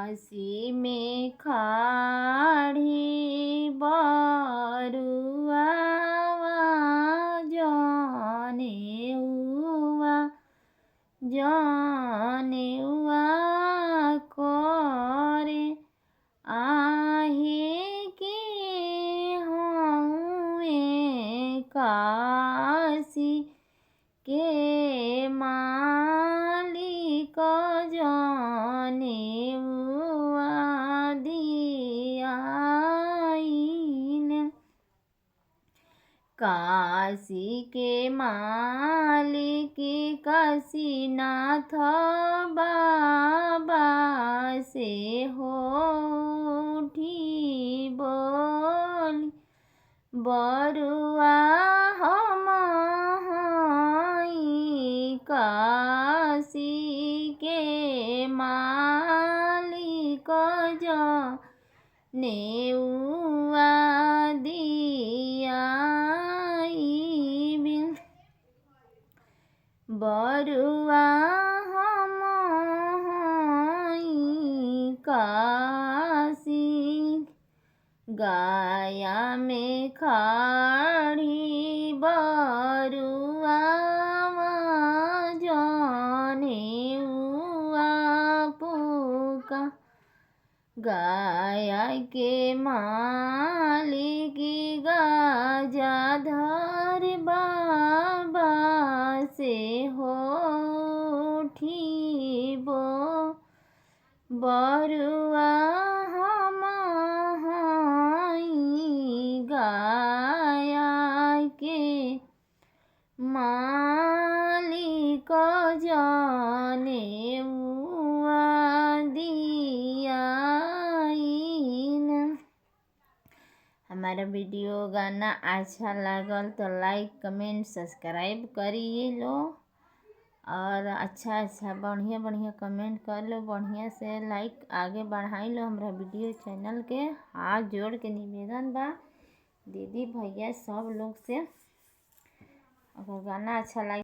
काशी में खाड़ी बरुआ जनेउआ करे आहे के हउए काशी के मालिक जनेउआ दियाइन। काशी के मालिक काशीनाथ बाबा से होठी बोली बरुआ हम हई काशी के मालिक जनेउआ दियाइबि। बरुआ हम हई काशी गाया में खाड़ी बरुआ जनेउआ पुका। गाया के मालिक गजाधर बाबा से होठी बरुआ हम हई गाया के मालिक जनेउआ दियाइन। हमारा वीडियो गाना अच्छा लागल तो लाइक कमेंट सब्सक्राइब करिए लो और अच्छा बढ़िया कमेंट कर लो, बढ़िया से लाइक आगे बढ़ाई लो हमारा वीडियो चैनल के। हाथ जोड़ के निवेदन बा दीदी भैया सब लोग से, अगर गाना अच्छा लगे